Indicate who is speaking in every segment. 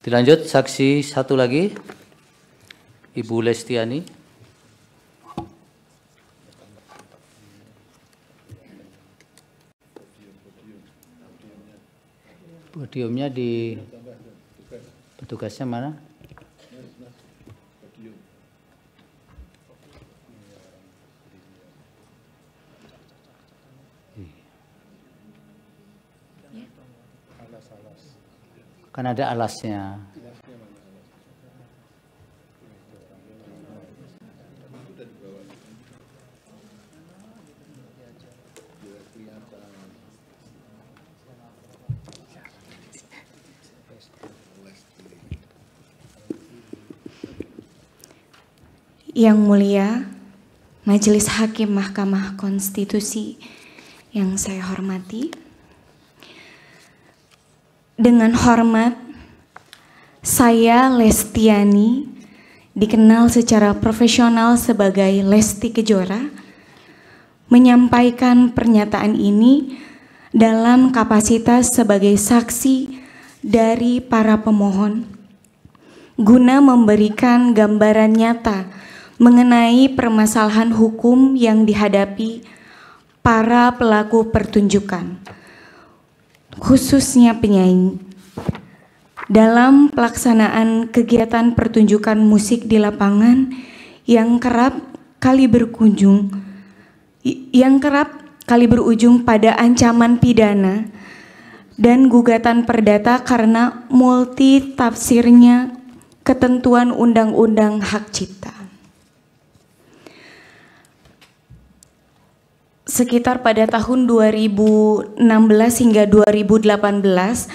Speaker 1: Dilanjut saksi satu lagi, Ibu Lestiani. Podiumnya di petugasnya mana? Kan ada alasnya.
Speaker 2: Yang mulia, Majelis Hakim Mahkamah Konstitusi yang saya hormati, dengan hormat, saya Lestiani, dikenal secara profesional sebagai Lesti Kejora, menyampaikan pernyataan ini dalam kapasitas sebagai saksi dari para pemohon, guna memberikan gambaran nyata mengenai permasalahan hukum yang dihadapi para pelaku pertunjukan, khususnya penyanyi, dalam pelaksanaan kegiatan pertunjukan musik di lapangan yang kerap kali berujung pada ancaman pidana dan gugatan perdata karena multi tafsirnya ketentuan Undang-Undang Hak Cipta. Sekitar pada tahun 2016 hingga 2018,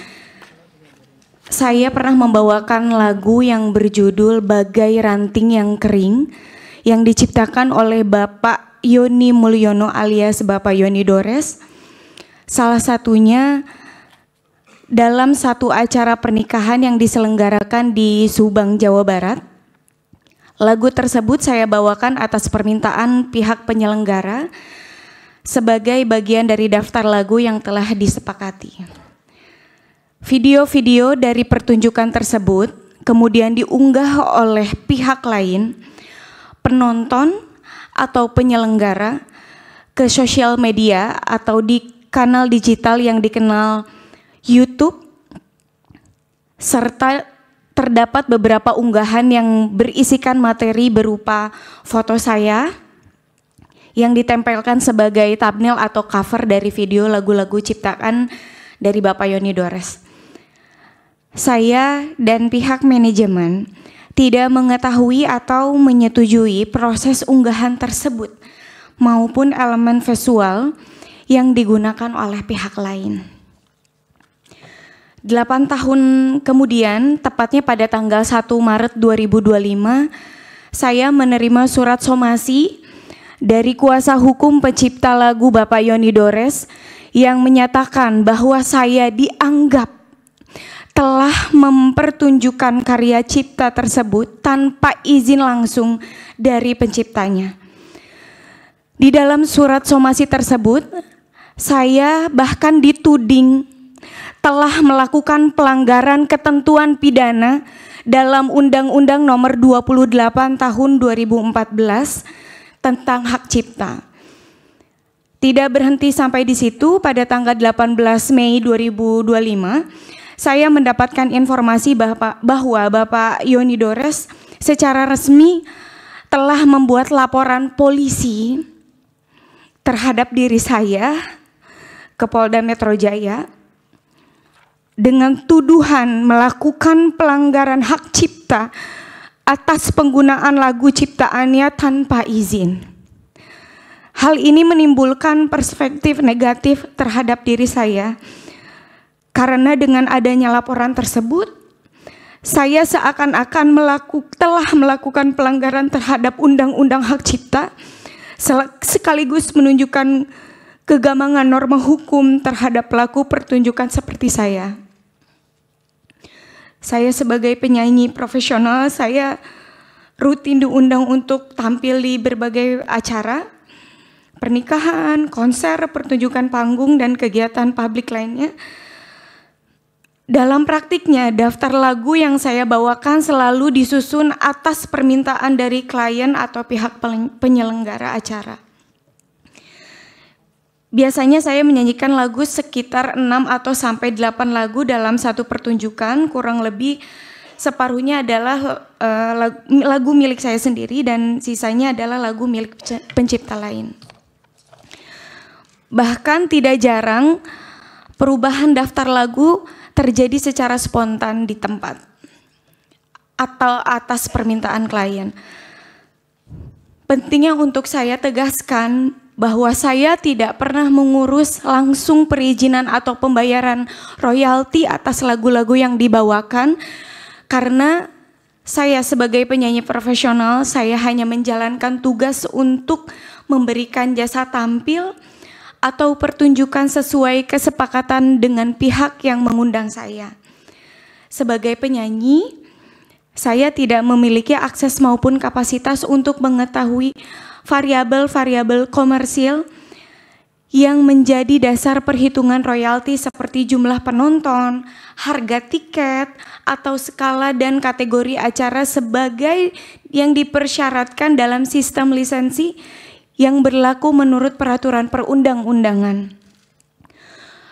Speaker 2: saya pernah membawakan lagu yang berjudul Bagai Ranting yang Kering yang diciptakan oleh Bapak Yoni Mulyono alias Bapak Yoni Dores. Salah satunya dalam satu acara pernikahan yang diselenggarakan di Subang, Jawa Barat. Lagu tersebut saya bawakan atas permintaan pihak penyelenggara sebagai bagian dari daftar lagu yang telah disepakati. Video-video dari pertunjukan tersebut kemudian diunggah oleh pihak lain, penonton atau penyelenggara, ke sosial media atau di kanal digital yang dikenal YouTube, serta terdapat beberapa unggahan yang berisikan materi berupa foto saya yang ditempelkan sebagai thumbnail atau cover dari video lagu-lagu ciptaan dari Bapak Yoni Dores. Saya dan pihak manajemen tidak mengetahui atau menyetujui proses unggahan tersebut maupun elemen visual yang digunakan oleh pihak lain. 8 tahun kemudian, tepatnya pada tanggal 1 Maret 2025, saya menerima surat somasi dari kuasa hukum pencipta lagu Bapak Yoni Dores yang menyatakan bahwa saya dianggap telah mempertunjukkan karya cipta tersebut tanpa izin langsung dari penciptanya. Di dalam surat somasi tersebut, saya bahkan dituding telah melakukan pelanggaran ketentuan pidana dalam Undang-Undang Nomor 28 Tahun 2014 tentang hak cipta. Tidak berhenti sampai di situ, pada tanggal 18 Mei 2025, saya mendapatkan informasi bahwa Bapak Yoni Dores secara resmi telah membuat laporan polisi terhadap diri saya ke Polda Metro Jaya dengan tuduhan melakukan pelanggaran hak cipta atas penggunaan lagu ciptaannya tanpa izin. Hal ini menimbulkan perspektif negatif terhadap diri saya, karena dengan adanya laporan tersebut, saya seakan-akan telah melakukan pelanggaran terhadap Undang-Undang Hak Cipta, sekaligus menunjukkan kegamangan norma hukum terhadap pelaku pertunjukan seperti saya. Saya sebagai penyanyi profesional, saya rutin diundang untuk tampil di berbagai acara, pernikahan, konser, pertunjukan panggung, dan kegiatan publik lainnya. Dalam praktiknya, daftar lagu yang saya bawakan selalu disusun atas permintaan dari klien atau pihak penyelenggara acara. Biasanya saya menyanyikan lagu sekitar 6 atau sampai 8 lagu dalam satu pertunjukan, kurang lebih separuhnya adalah lagu milik saya sendiri dan sisanya adalah lagu milik pencipta lain. Bahkan tidak jarang perubahan daftar lagu terjadi secara spontan di tempat atau atas permintaan klien. Pentingnya untuk saya tegaskan bahwa saya tidak pernah mengurus langsung perizinan atau pembayaran royalti atas lagu-lagu yang dibawakan, karena saya sebagai penyanyi profesional, saya hanya menjalankan tugas untuk memberikan jasa tampil atau pertunjukan sesuai kesepakatan dengan pihak yang mengundang saya. Sebagai penyanyi, saya tidak memiliki akses maupun kapasitas untuk mengetahui variabel-variabel komersil yang menjadi dasar perhitungan royalti seperti jumlah penonton, harga tiket, atau skala dan kategori acara sebagai yang dipersyaratkan dalam sistem lisensi yang berlaku menurut peraturan perundang-undangan.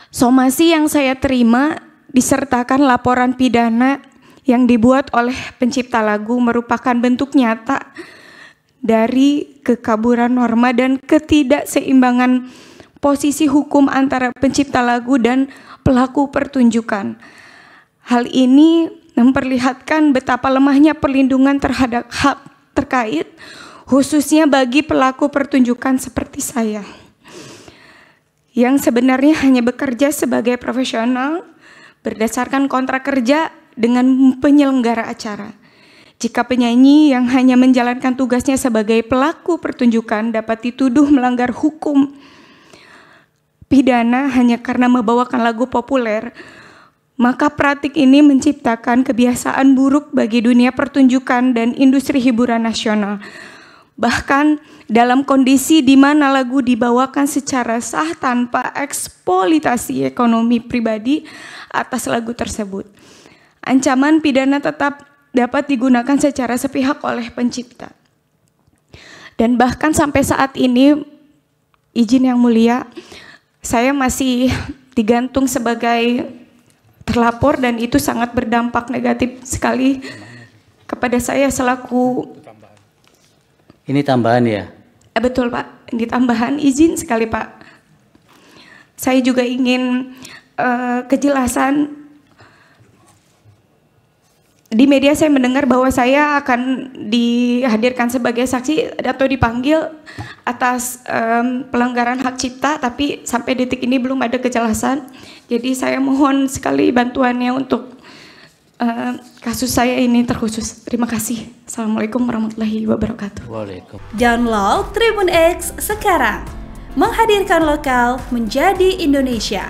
Speaker 2: Somasi yang saya terima disertakan laporan pidana yang dibuat oleh pencipta lagu merupakan bentuk nyata dari kekaburan norma dan ketidakseimbangan posisi hukum antara pencipta lagu dan pelaku pertunjukan. Hal ini memperlihatkan betapa lemahnya perlindungan terhadap hak terkait, khususnya bagi pelaku pertunjukan seperti saya, yang sebenarnya hanya bekerja sebagai profesional berdasarkan kontrak kerja dengan penyelenggara acara. Jika penyanyi yang hanya menjalankan tugasnya sebagai pelaku pertunjukan dapat dituduh melanggar hukum pidana hanya karena membawakan lagu populer, maka praktik ini menciptakan kebiasaan buruk bagi dunia pertunjukan dan industri hiburan nasional. Bahkan dalam kondisi di mana lagu dibawakan secara sah tanpa eksploitasi ekonomi pribadi atas lagu tersebut. Ancaman pidana tetap dapat digunakan secara sepihak oleh pencipta. Dan bahkan sampai saat ini, izin yang mulia, saya masih digantung sebagai terlapor dan itu sangat berdampak negatif sekali kepada saya selaku.
Speaker 1: Ini tambahan ya?
Speaker 2: Betul Pak, ini tambahan, izin sekali Pak. Saya juga ingin kejelasan. Di media saya mendengar bahwa saya akan dihadirkan sebagai saksi atau dipanggil atas pelanggaran hak cipta, tapi sampai detik ini belum ada kejelasan. Jadi saya mohon sekali bantuannya untuk kasus saya ini terkhusus. Terima kasih. Assalamualaikum warahmatullahi wabarakatuh.
Speaker 1: Waalaikumsalam.
Speaker 3: Download Tribun X sekarang. Menghadirkan lokal menjadi Indonesia.